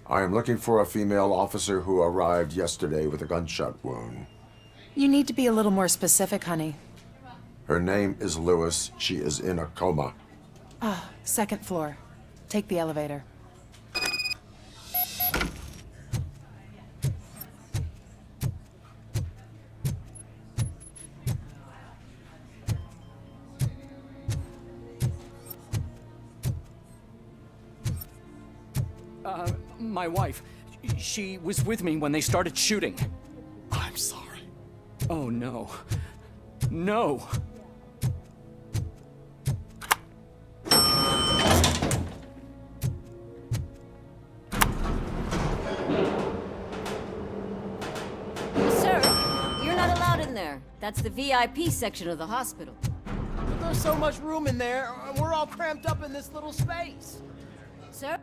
I am looking for a female officer who arrived yesterday with a gunshot wound. You need to be a little more specific, honey. Her name is Lewis. She is in a coma. Ah, second floor. Take the elevator. My wife. She was with me when they started shooting. I'm sorry. Oh, no. No! Sir, you're not allowed in there. That's the VIP section of the hospital. But there's so much room in there, and we're all cramped up in this little space. Sir?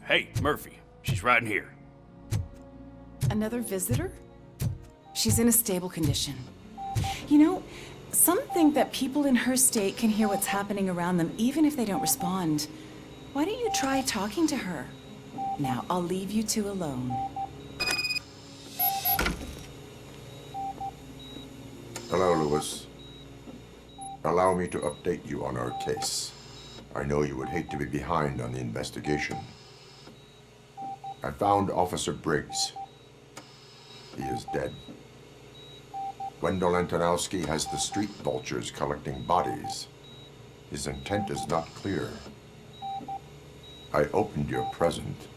Hey, Murphy. She's right in here. Another visitor? She's in a stable condition. You know, some think that people in her state can hear what's happening around them even if they don't respond. Why don't you try talking to her? Now, I'll leave you two alone. Hello, Lewis. Allow me to update you on our case. I know you would hate to be behind on the investigation. I found Officer Briggs. He is dead. Wendell Antonowski has the street vultures collecting bodies. His intent is not clear. I opened your present.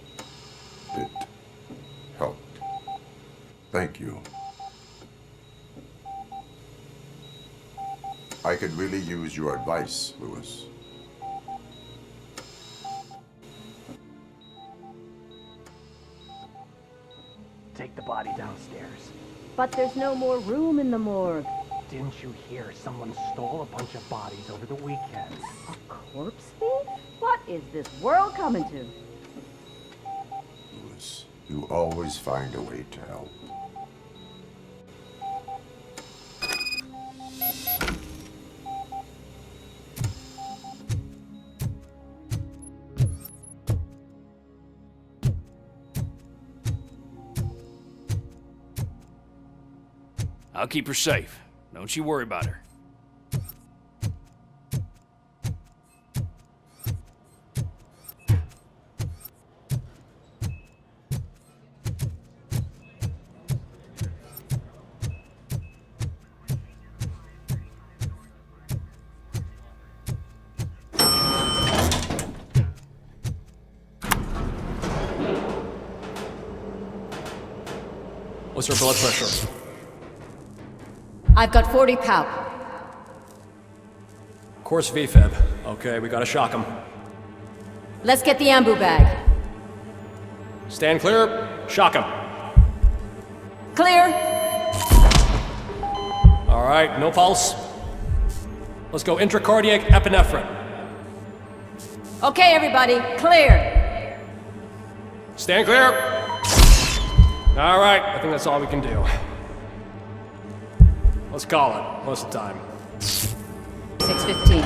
It helped. Thank you. I could really use your advice, Lewis. Take the body downstairs. But there's no more room in the morgue. Didn't you hear someone stole a bunch of bodies over the weekend? A corpse thief? What is this world coming to? Lewis, you always find a way to help. I'll keep her safe. Don't you worry about her. What's her blood pressure? I've got 40 pow. Course VFib. Okay, we gotta shock him. Let's get the ambu bag. Stand clear. Shock him. Clear. All right, no pulse. Let's go intracardiac epinephrine. Okay, everybody, clear. Stand clear. All right, I think that's all we can do. Let's call it. What's the time? 6:15.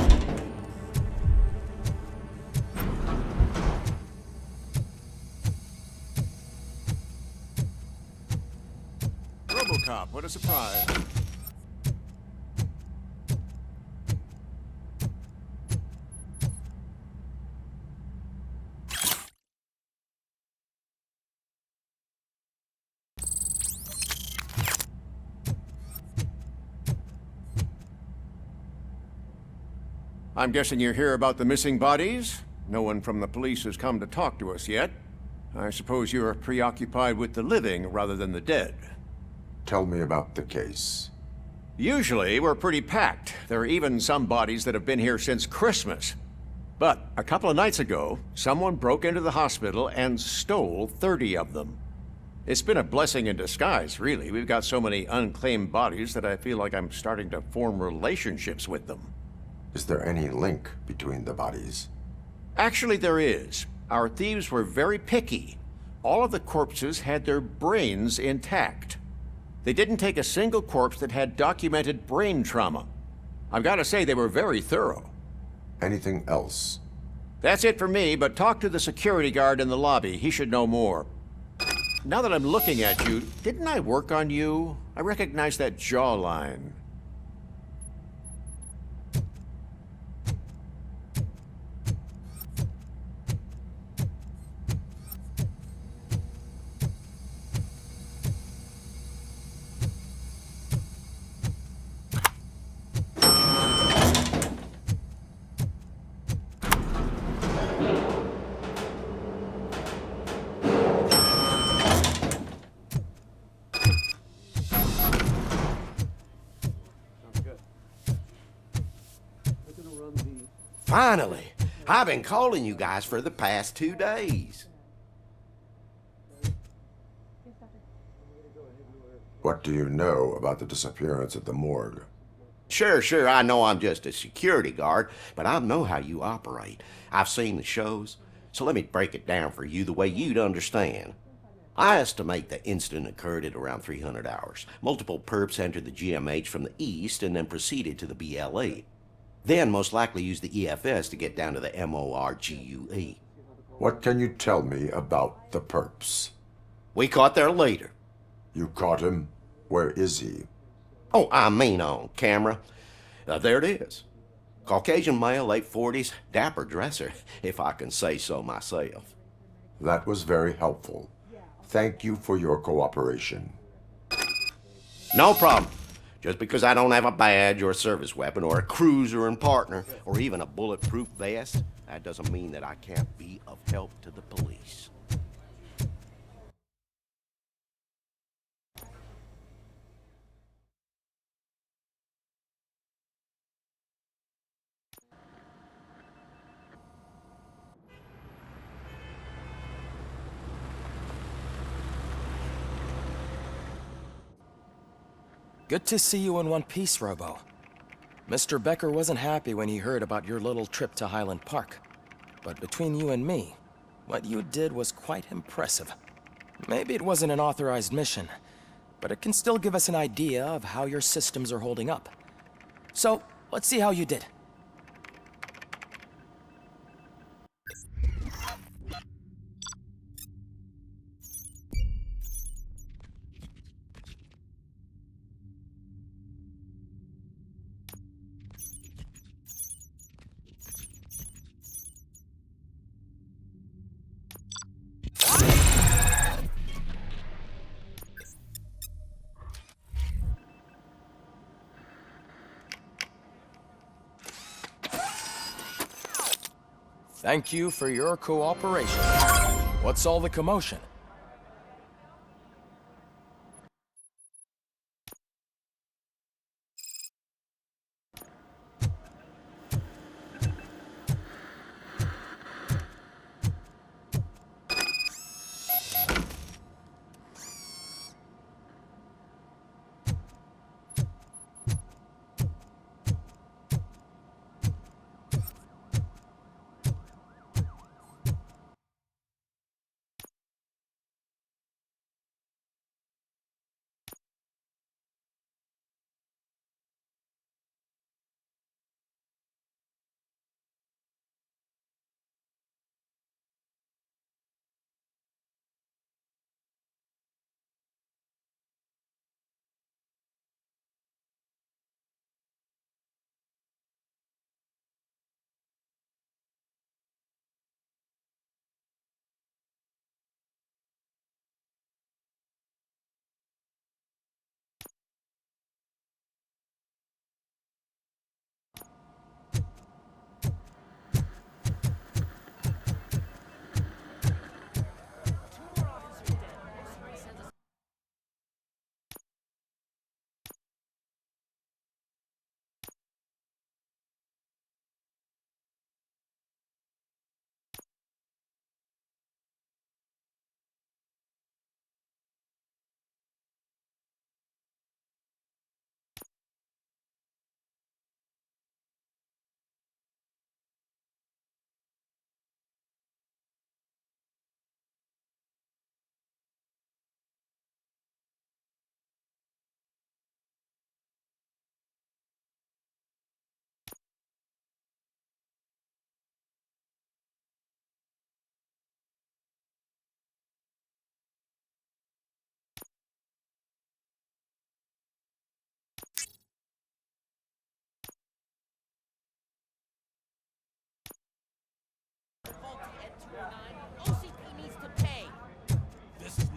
RoboCop, what a surprise. I'm guessing you're here about the missing bodies? No one from the police has come to talk to us yet. I suppose you're preoccupied with the living rather than the dead. Tell me about the case. Usually, we're pretty packed. There are even some bodies that have been here since Christmas. But a couple of nights ago, someone broke into the hospital and stole 30 of them. It's been a blessing in disguise, really. We've got so many unclaimed bodies that I feel like I'm starting to form relationships with them. Is there any link between the bodies? Actually, there is. Our thieves were very picky. All of the corpses had their brains intact. They didn't take a single corpse that had documented brain trauma. I've got to say, they were very thorough. Anything else? That's it for me, but talk to the security guard in the lobby. He should know more. Now that I'm looking at you, didn't I work on you? I recognize that jawline. Finally! I've been calling you guys for the past 2 days. What do you know about the disappearance at the morgue? Sure, I know I'm just a security guard, but I know how you operate. I've seen the shows, so let me break it down for you the way you'd understand. I estimate the incident occurred at around 300 hours. Multiple perps entered the GMH from the east and then proceeded to the BLE. Then most likely used the EFS to get down to the MORGUE. What can you tell me about the perps? We caught their leader. You caught him? Where is he? Oh, I mean on camera. There it is. Caucasian male, late 40s, dapper dresser, if I can say so myself. That was very helpful. Thank you for your cooperation. No problem. Just because I don't have a badge or a service weapon or a cruiser and partner or even a bulletproof vest, that doesn't mean that I can't be of help to the police. Good to see you in one piece, Robo. Mr. Becker wasn't happy when he heard about your little trip to Highland Park. But between you and me, what you did was quite impressive. Maybe it wasn't an authorized mission, but it can still give us an idea of how your systems are holding up. So, let's see how you did. Thank you for your cooperation. What's all the commotion?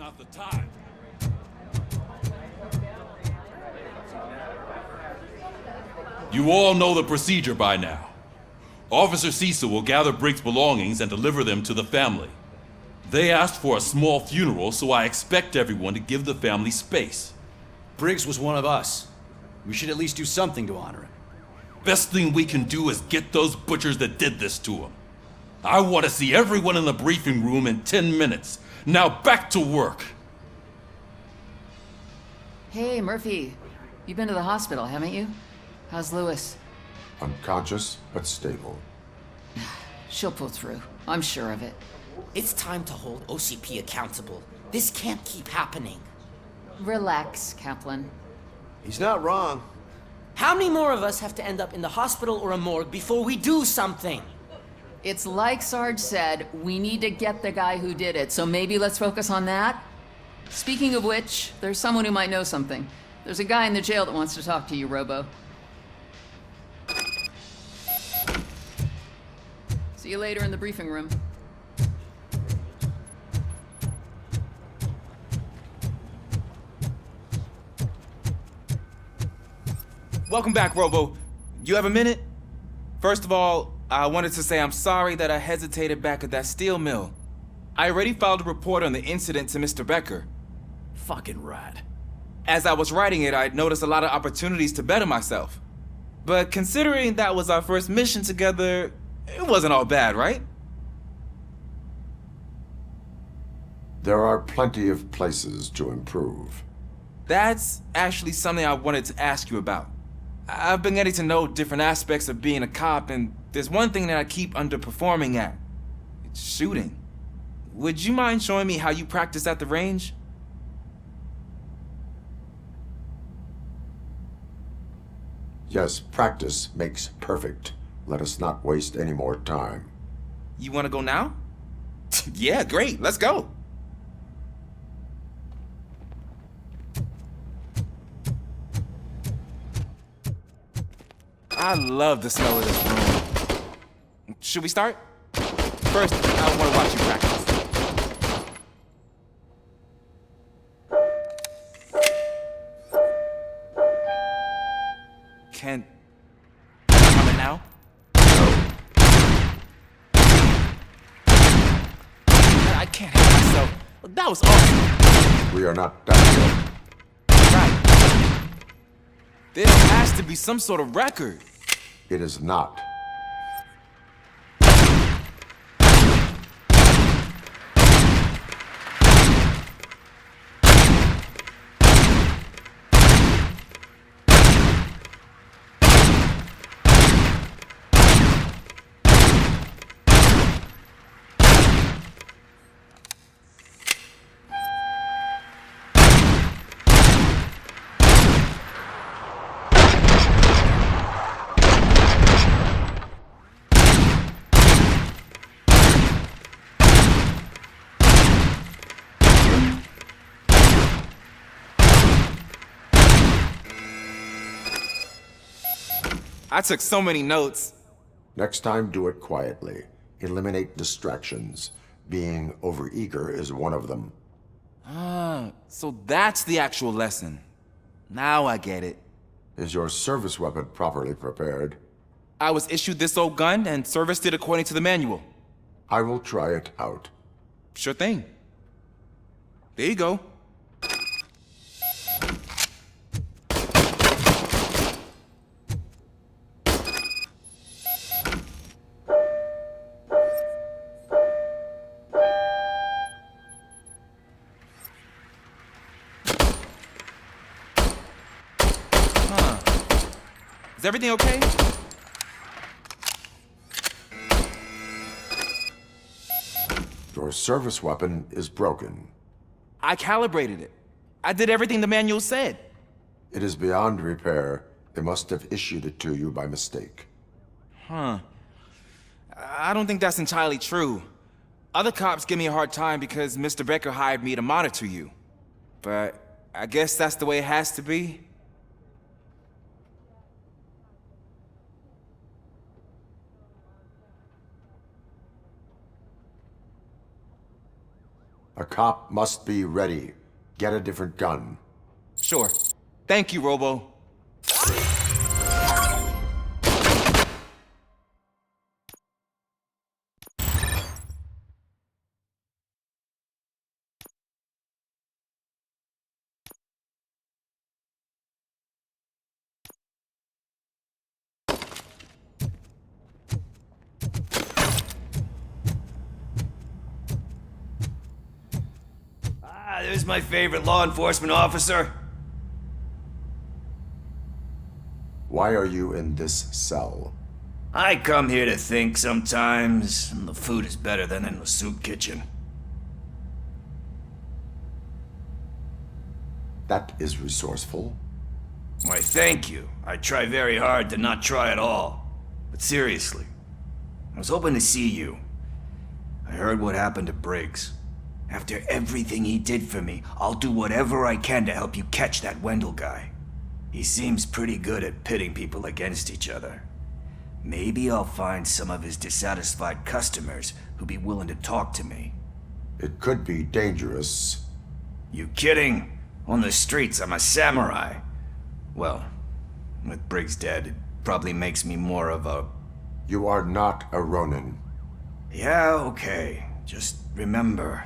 not the time. You all know the procedure by now. Officer Cecil will gather Briggs' belongings and deliver them to the family. They asked for a small funeral, so I expect everyone to give the family space. Briggs was one of us. We should at least do something to honor him. Best thing we can do is get those butchers that did this to him. I want to see everyone in the briefing room in 10 minutes. Now back to work. Hey, Murphy. You've been to the hospital, haven't you? How's Lewis? Unconscious, but stable. She'll pull through. I'm sure of it. It's time to hold OCP accountable. This can't keep happening. Relax, Kaplan. He's not wrong. How many more of us have to end up in the hospital or a morgue before we do something? It's like Sarge said, we need to get the guy who did it, so maybe let's focus on that? Speaking of which, there's someone who might know something. There's a guy in the jail that wants to talk to you, Robo. See you later in the briefing room. Welcome back, Robo. You have a minute? First of all, I wanted to say I'm sorry that I hesitated back at that steel mill. I already filed a report on the incident to Mr. Becker. Fucking rad. As I was writing it, I'd noticed a lot of opportunities to better myself. But considering that was our first mission together, it wasn't all bad, right? There are plenty of places to improve. That's actually something I wanted to ask you about. I've been getting to know different aspects of being a cop, and there's one thing that I keep underperforming at. It's shooting. Would you mind showing me how you practice at the range? Yes, practice makes perfect. Let us not waste any more time. You want to go now? Yeah, great. Let's go. I love the smell of this room. Should we start? First, I want to watch you practice. Can... Coming now? I can't help myself. That was awesome. We are not done yet. Right. There has to be some sort of record. It is not. I took so many notes. Next time, do it quietly. Eliminate distractions. Being overeager is one of them. Ah, so that's the actual lesson. Now I get it. Is your service weapon properly prepared? I was issued this old gun and serviced it according to the manual. I will try it out. Sure thing. There you go. Is everything okay? Your service weapon is broken. I calibrated it. I did everything the manual said. It is beyond repair. They must have issued it to you by mistake. Huh. I don't think that's entirely true. Other cops give me a hard time because Mr. Becker hired me to monitor you. But I guess that's the way it has to be. A cop must be ready. Get a different gun. Sure. Thank you, Robo. There's my favorite law enforcement officer. Why are you in this cell? I come here to think sometimes, and the food is better than in the soup kitchen. That is resourceful. Why, thank you. I try very hard to not try at all. But seriously, I was hoping to see you. I heard what happened to Briggs. After everything he did for me, I'll do whatever I can to help you catch that Wendell guy. He seems pretty good at pitting people against each other. Maybe I'll find some of his dissatisfied customers who'll be willing to talk to me. It could be dangerous. You kidding? On the streets, I'm a samurai. Well, with Briggs dead, it probably makes me more of a... You are not a Ronin. Yeah, okay. Just remember,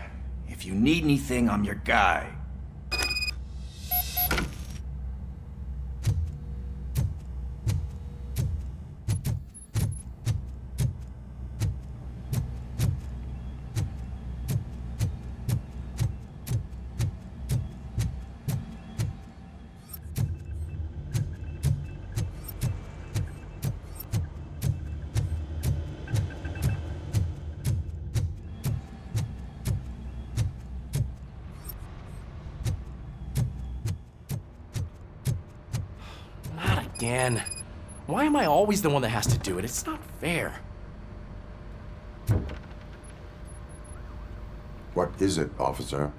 if you need anything, I'm your guy. Again. Why am I always the one that has to do it? It's not fair. What is it, officer?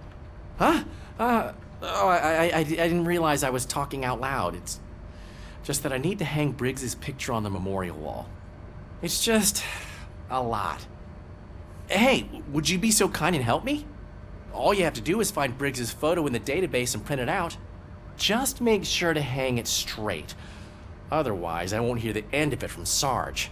Huh? I didn't realize I was talking out loud. It's just that I need to hang Briggs's picture on the memorial wall. It's just a lot. Hey, would you be so kind and help me? All you have to do is find Briggs's photo in the database and print it out. Just make sure to hang it straight. Otherwise, I won't hear the end of it from Sarge.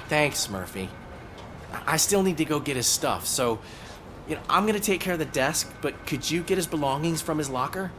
Thanks, Murphy. I still need to go get his stuff, so... I'm gonna take care of the desk, but could you get his belongings from his locker?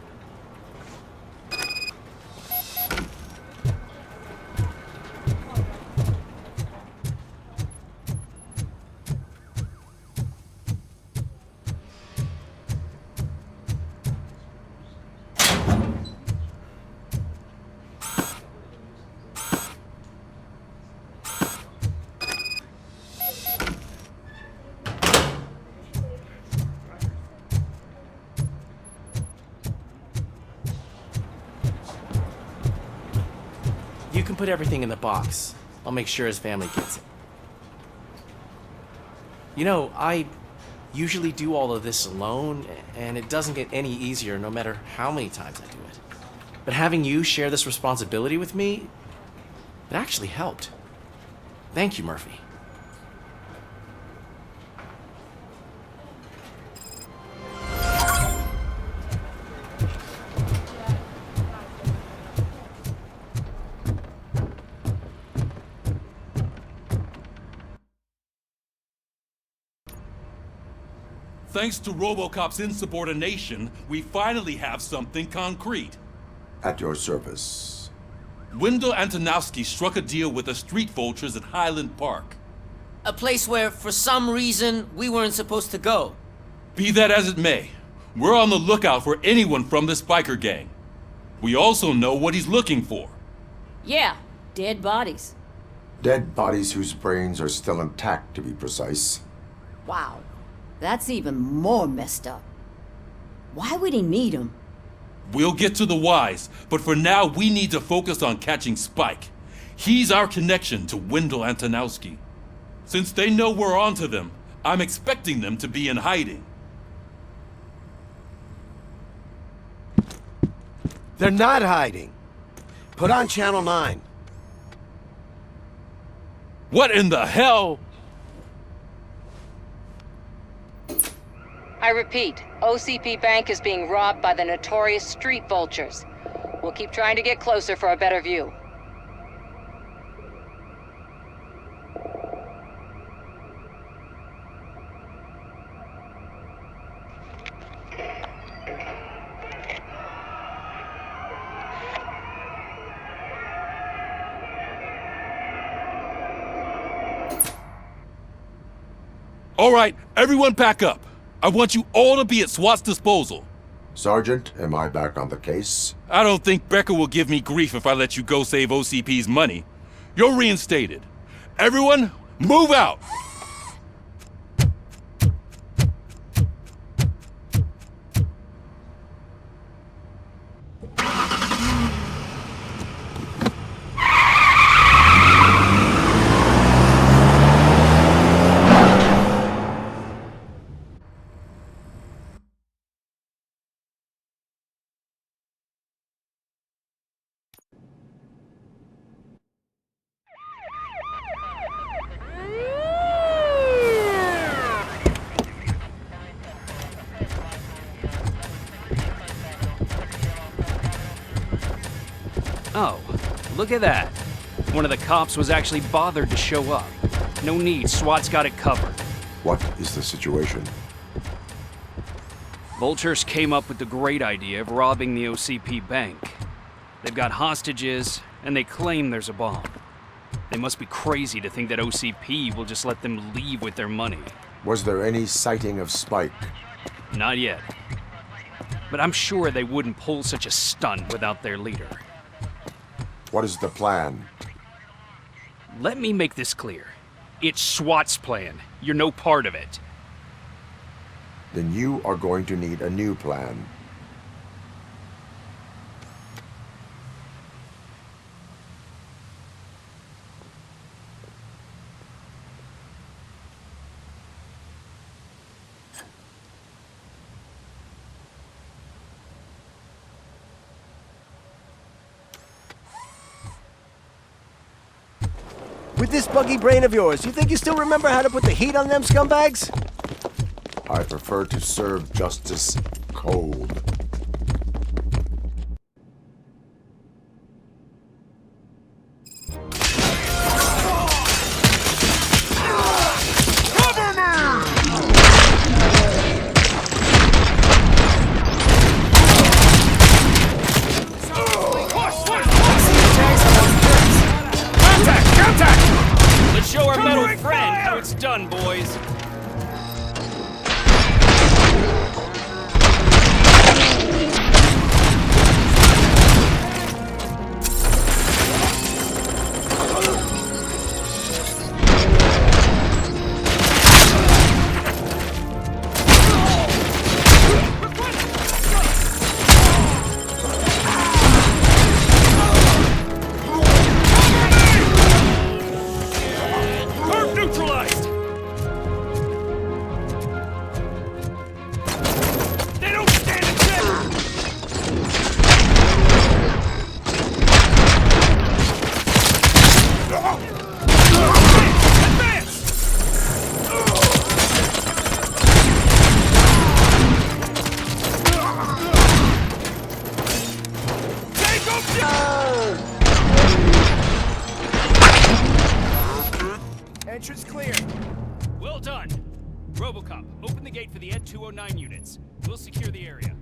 You can put everything in the box. I'll make sure his family gets it. I usually do all of this alone, and it doesn't get any easier no matter how many times I do it. But having you share this responsibility with me, it actually helped. Thank you, Murphy. Thanks to RoboCop's insubordination, we finally have something concrete. At your service. Wendell Antonowski struck a deal with the street vultures at Highland Park. A place where, for some reason, we weren't supposed to go. Be that as it may, we're on the lookout for anyone from this biker gang. We also know what he's looking for. Yeah, dead bodies. Dead bodies whose brains are still intact, to be precise. Wow, that's even more messed up. Why would he need them? We'll get to the whys, but for now we need to focus on catching Spike. He's our connection to Wendell Antonowski. Since they know we're onto them, I'm expecting them to be in hiding. They're not hiding. Put on Channel 9. What in the hell? I repeat, OCP Bank is being robbed by the notorious street vultures. We'll keep trying to get closer for a better view. All right, everyone back up. I want you all to be at SWAT's disposal. Sergeant, am I back on the case? I don't think Becker will give me grief if I let you go save OCP's money. You're reinstated. Everyone, move out! Oh, look at that. One of the cops was actually bothered to show up. No need, SWAT's got it covered. What is the situation? Vultures came up with the great idea of robbing the OCP bank. They've got hostages, and they claim there's a bomb. They must be crazy to think that OCP will just let them leave with their money. Was there any sighting of Spike? Not yet. But I'm sure they wouldn't pull such a stunt without their leader. What is the plan? Let me make this clear. It's SWAT's plan. You're no part of it. Then you are going to need a new plan. With this buggy brain of yours, you think you still remember how to put the heat on them scumbags? I prefer to serve justice cold. Work's done, boys. Entrance clear. Well done. RoboCop, open the gate for the Ed 209 units. We'll secure the area.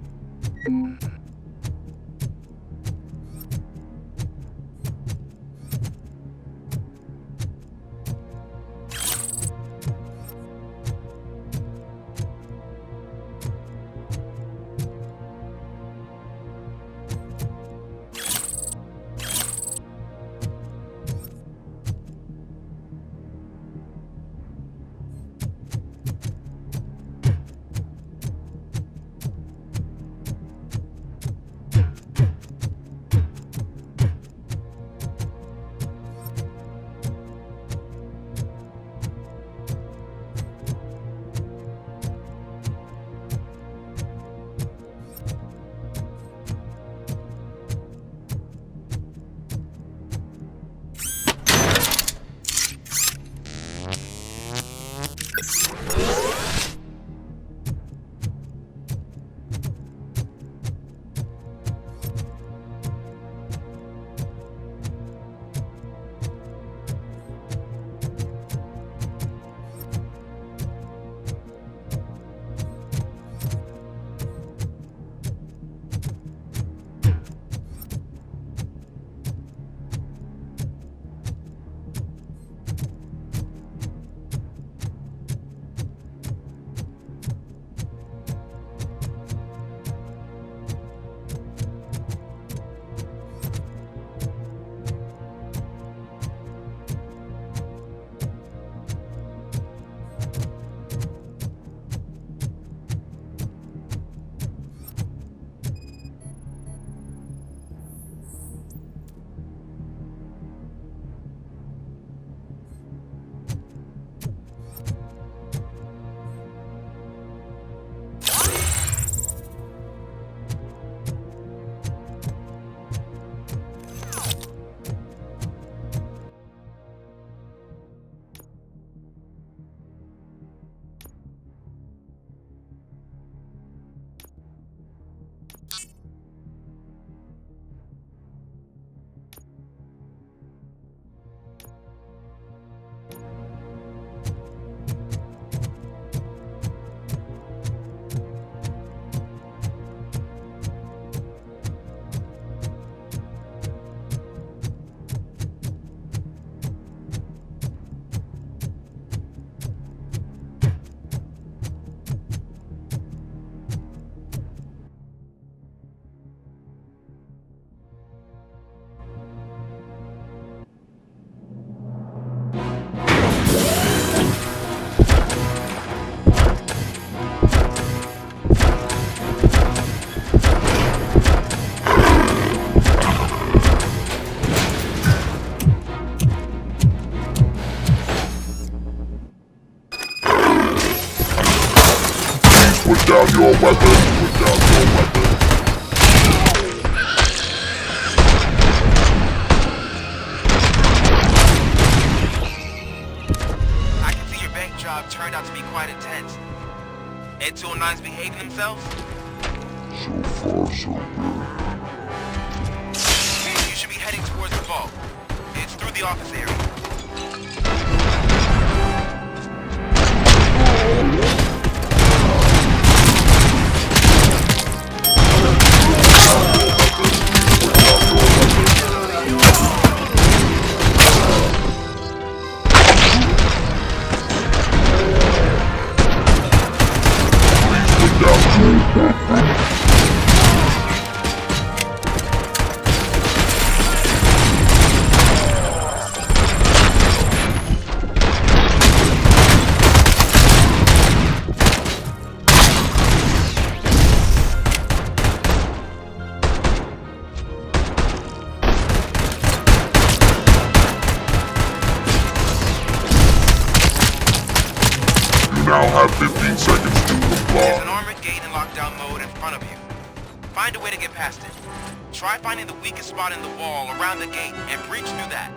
down your weapon! Put down your weapon! I can see your bank job turned out to be quite intense. Ed 209's behaving themselves? So far, so good. You should be heading towards the vault. It's through the office area. Now have 15 seconds to comply. There's an armored gate in lockdown mode in front of you. Find a way to get past it. Try finding the weakest spot in the wall around the gate and breach through that.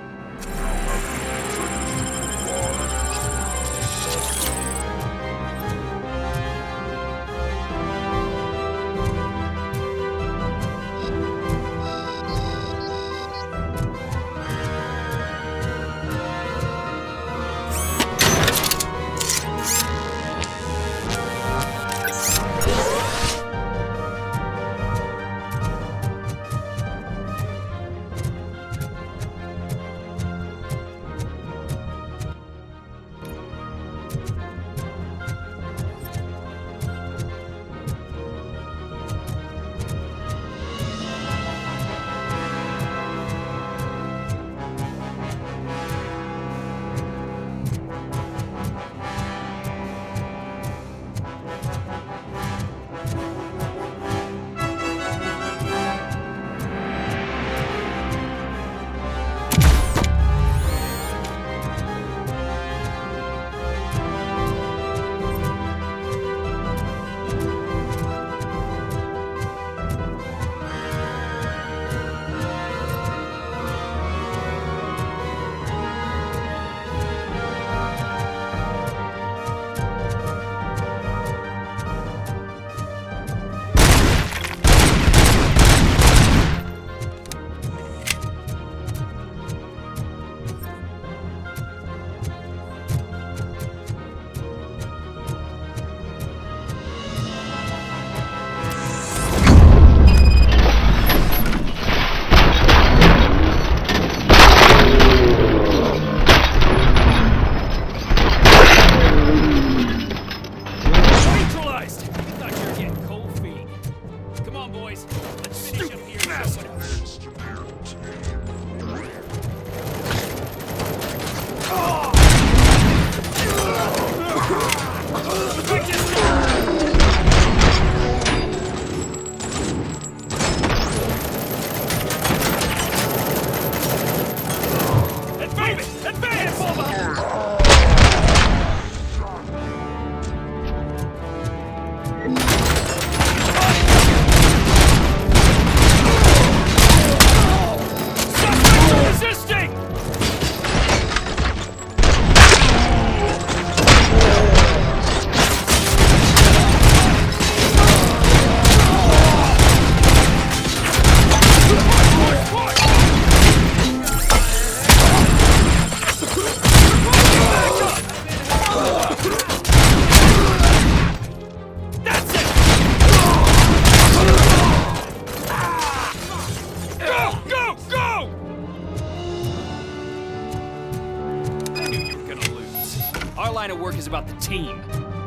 line of work is about the team,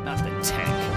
not the tank.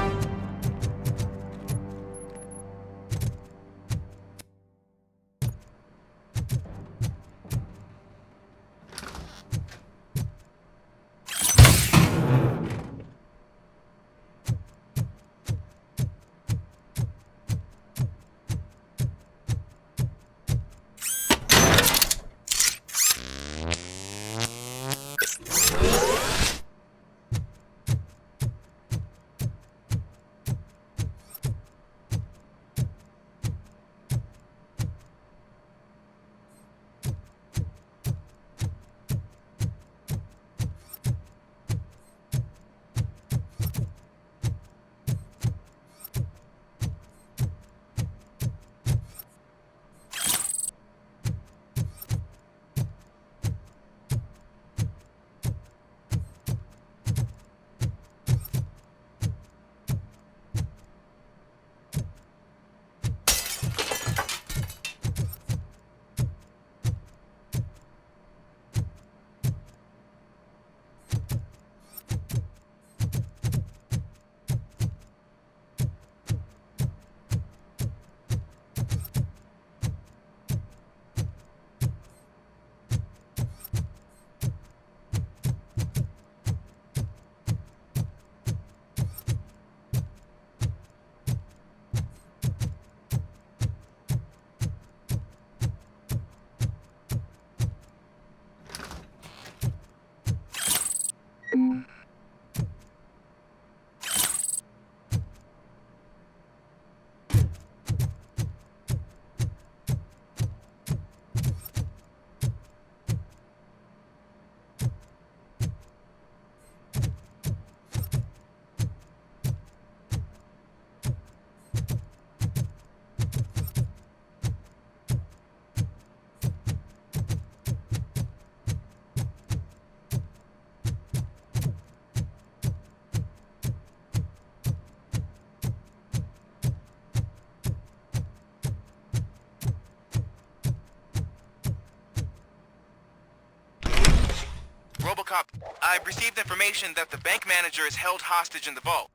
RoboCop, I've received information that the bank manager is held hostage in the vault.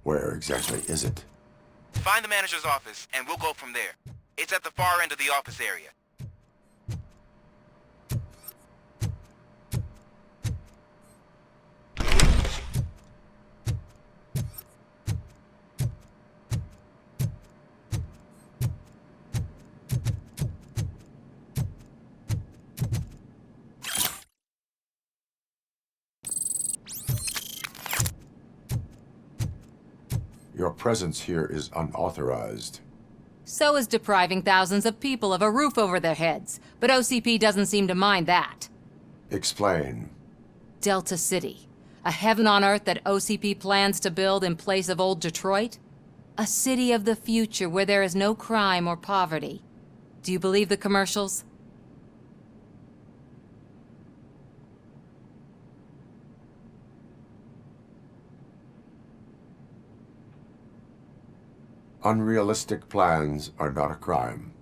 Where exactly is it? Find the manager's office, and we'll go from there. It's at the far end of the office area. Your presence here is unauthorized. So is depriving thousands of people of a roof over their heads. But OCP doesn't seem to mind that. Explain. Delta City. A heaven on earth that OCP plans to build in place of old Detroit? A city of the future where there is no crime or poverty. Do you believe the commercials? Unrealistic plans are not a crime.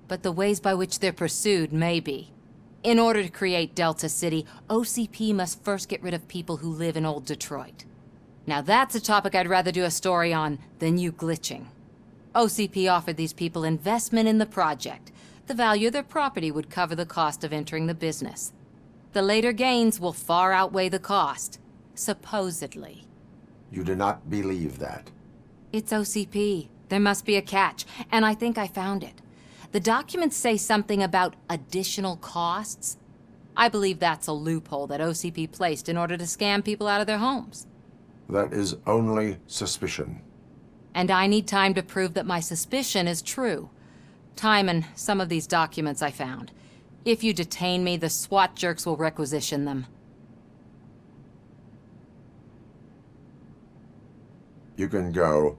But the ways by which they're pursued may be. In order to create Delta City, OCP must first get rid of people who live in old Detroit. Now that's a topic I'd rather do a story on than you glitching. OCP offered these people investment in the project. The value of their property would cover the cost of entering the business. The later gains will far outweigh the cost, supposedly. You do not believe that. It's OCP. There must be a catch, and I think I found it. The documents say something about additional costs. I believe that's a loophole that OCP placed in order to scam people out of their homes. That is only suspicion. And I need time to prove that my suspicion is true. Time and some of these documents I found. If you detain me, the SWAT jerks will requisition them. You can go,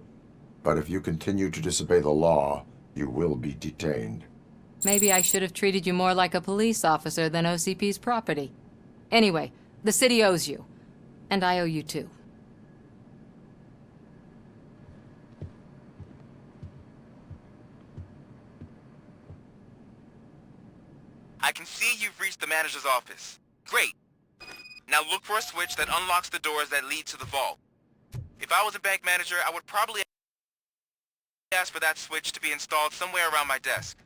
but if you continue to disobey the law, you will be detained. Maybe I should have treated you more like a police officer than OCP's property. Anyway, the city owes you. And I owe you too. I can see you've reached the manager's office. Great. Now look for a switch that unlocks the doors that lead to the vault. If I was a bank manager, I would probably ask for that switch to be installed somewhere around my desk.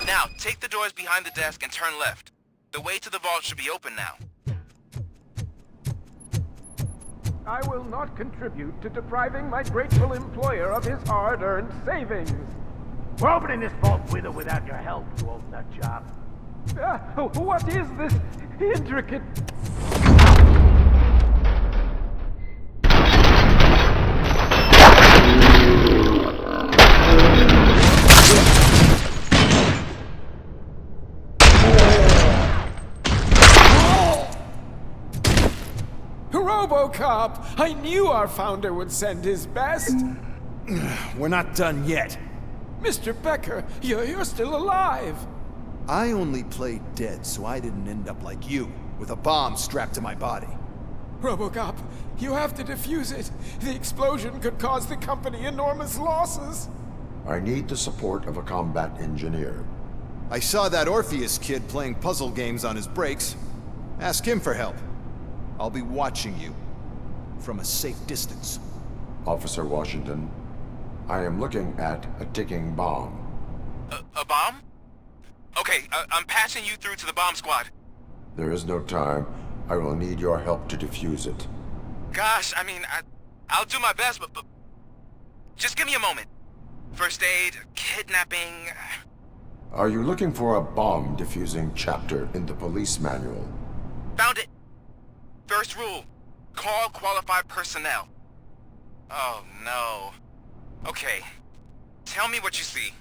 Now, take the doors behind the desk and turn left. The way to the vault should be open now. I will not contribute to depriving my grateful employer of his hard-earned savings. We're opening this vault with or without your help, you old nut job. What is this intricate... RoboCop! I knew our founder would send his best! We're not done yet. Mr. Becker, you're still alive! I only played dead so I didn't end up like you, with a bomb strapped to my body. RoboCop, you have to defuse it. The explosion could cause the company enormous losses. I need the support of a combat engineer. I saw that Orpheus kid playing puzzle games on his breaks. Ask him for help. I'll be watching you. From a safe distance. Officer Washington, I am looking at a ticking bomb. A bomb? Okay, I'm passing you through to the bomb squad. There is no time. I will need your help to defuse it. Gosh, I mean, I'll do my best, but just give me a moment. First aid, kidnapping... Are you looking for a bomb defusing chapter in the police manual? Found it! First rule, call qualified personnel. Oh no. Okay, tell me what you see.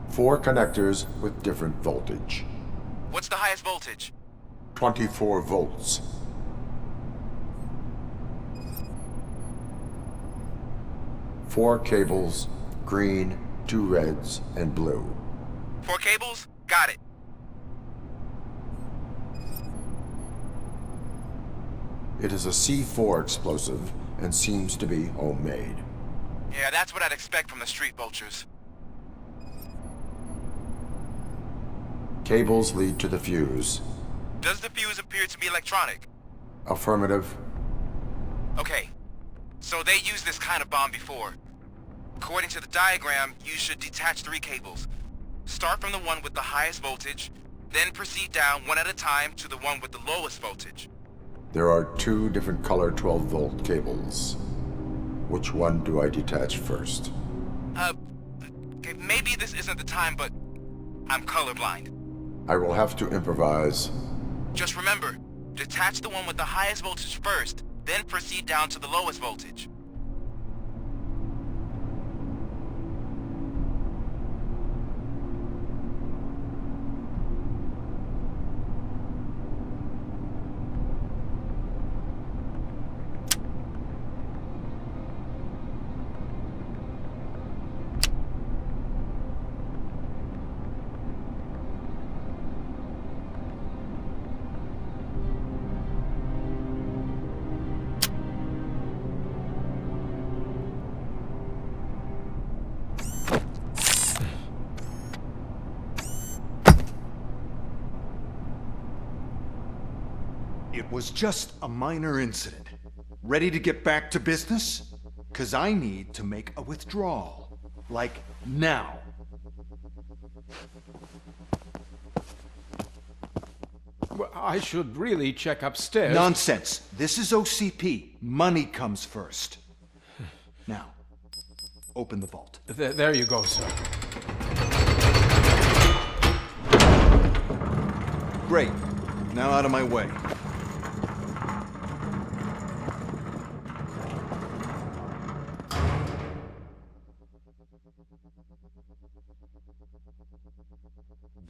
Four connectors with different voltage. What's the highest voltage? 24 volts. Four cables, green, 2 reds, and blue. 4 cables? Got it. It is a C4 explosive and seems to be homemade. Yeah, that's what I'd expect from the street vultures. Cables lead to the fuse. Does the fuse appear to be electronic? Affirmative. Okay, so they used this kind of bomb before. According to the diagram, you should detach 3 cables. Start from the one with the highest voltage, then proceed down one at a time to the one with the lowest voltage. There are 2 different color 12-volt cables. Which one do I detach first? Okay, maybe this isn't the time, but I'm colorblind. I will have to improvise. Just remember, detach the one with the highest voltage first, then proceed down to the lowest voltage. It was just a minor incident. Ready to get back to business? 'Cause I need to make a withdrawal. Like, now. Well, I should really check upstairs. Nonsense. This is OCP. Money comes first. Now, open the vault. There you go, sir. Great. Now out of my way.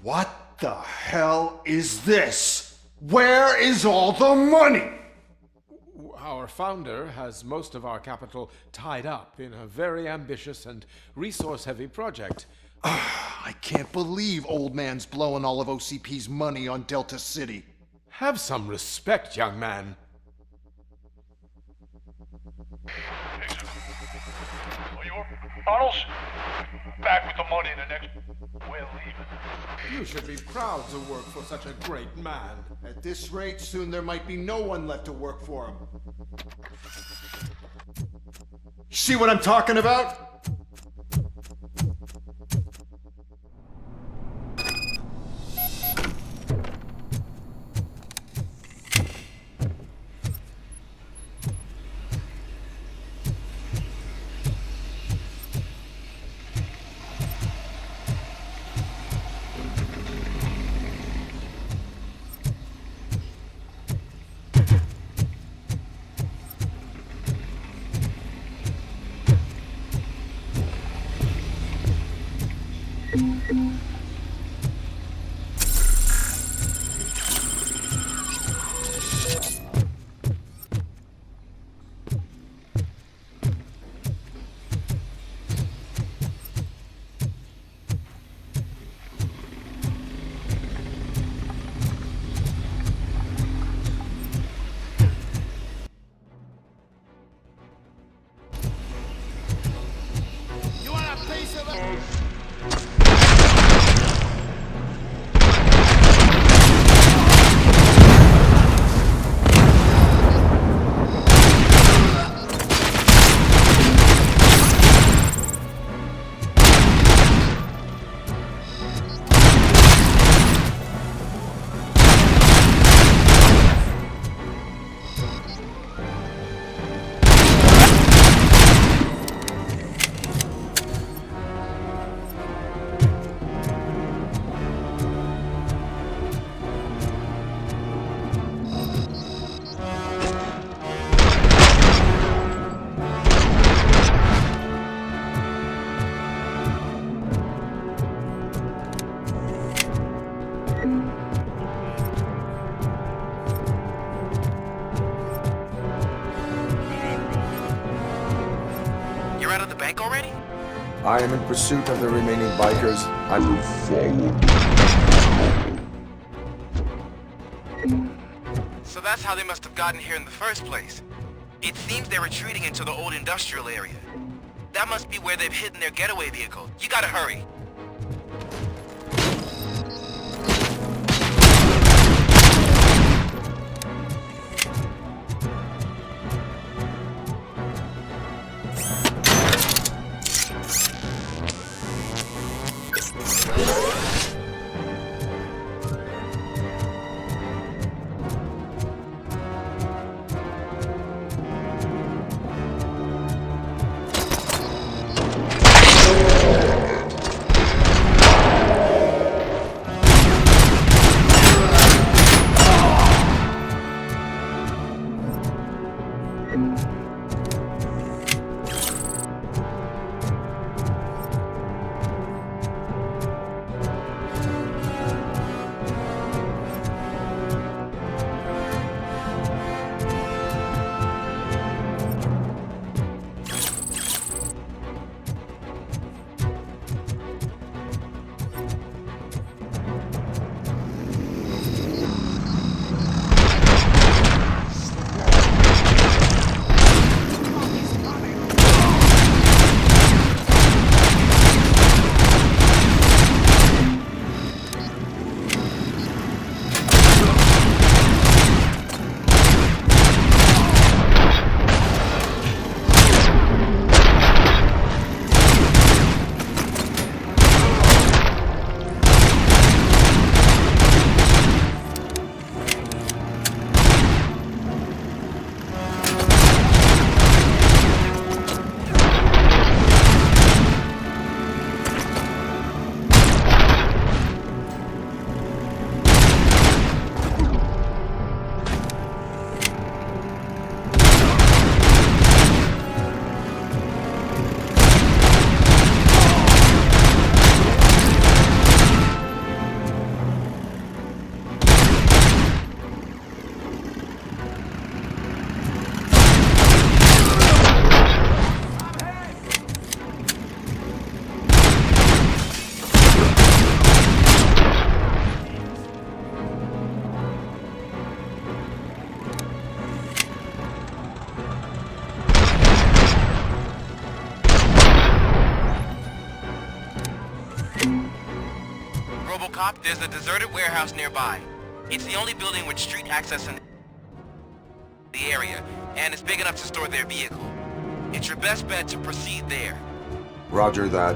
What the hell is this? Where is all the money? Our founder has most of our capital tied up in a very ambitious and resource-heavy project. I can't believe old man's blowing all of OCP's money on Delta City. Have some respect, young man. Arnold's back with the money in the next... We're leaving. You should be proud to work for such a great man. At this rate, soon there might be no one left to work for him. See what I'm talking about? I am in pursuit of the remaining bikers. I will follow. So that's how they must have gotten here in the first place. It seems they're retreating into the old industrial area. That must be where they've hidden their getaway vehicle. You gotta hurry. RoboCop, there's a deserted warehouse nearby. It's the only building with street access in the area, and it's big enough to store their vehicle. It's your best bet to proceed there. Roger that.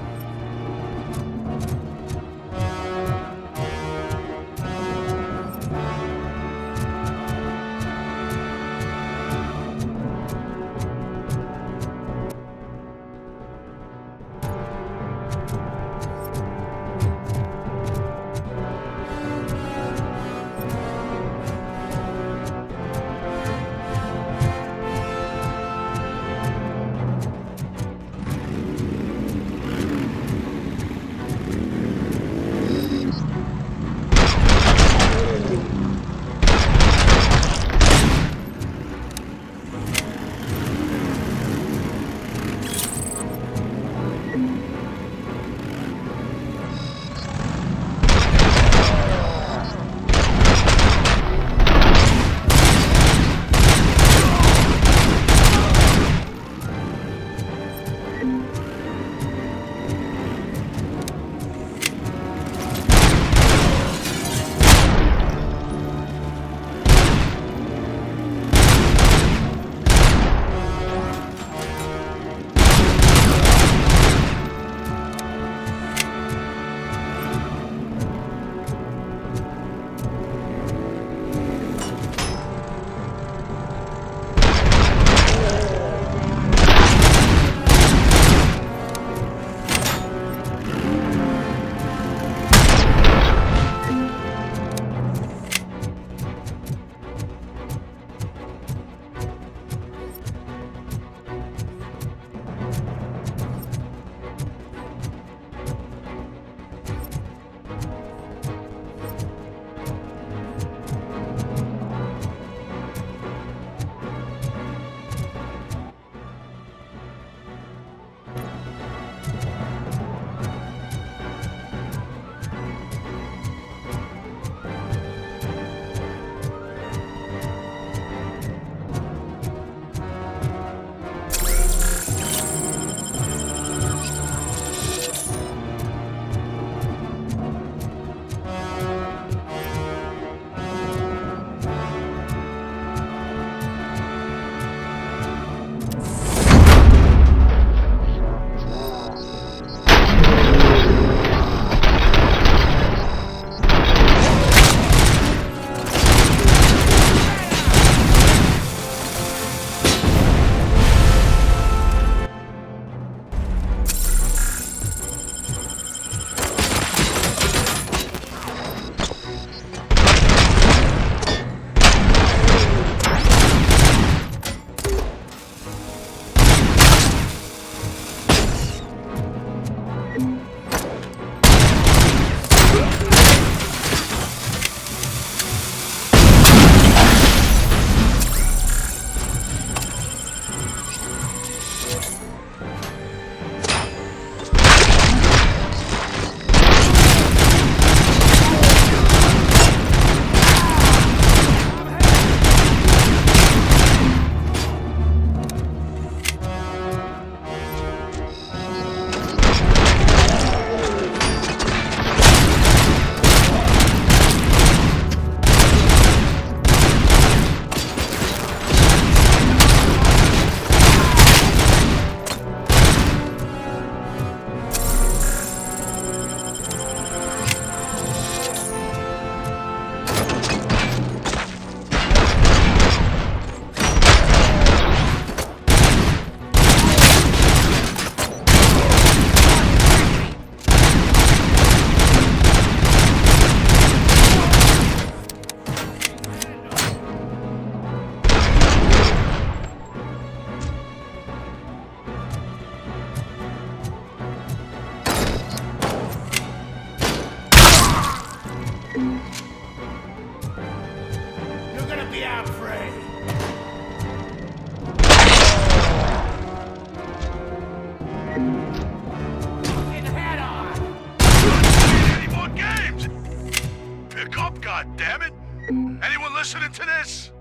this?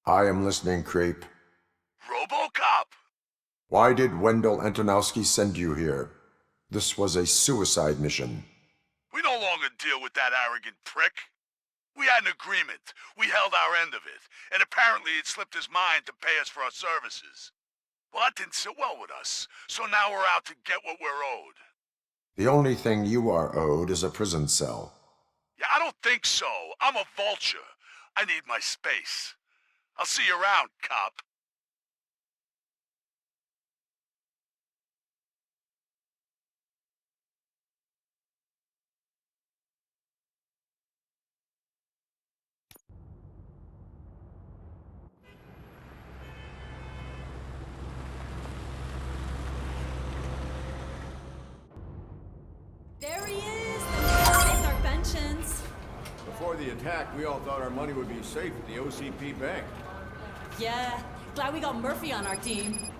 I am listening, Creep. RoboCop! Why did Wendell Antonowski send you here? This was a suicide mission. We no longer deal with that arrogant prick. We had an agreement. We held our end of it. And apparently it slipped his mind to pay us for our services. Well, that didn't sit well with us. So now we're out to get what we're owed. The only thing you are owed is a prison cell. Yeah, I don't think so. I'm a vulture. I need my space. I'll see you around, cop. There he is! With our pensions. Before the attack, we all thought our money would be safe at the OCP bank. Yeah, glad we got Murphy on our team.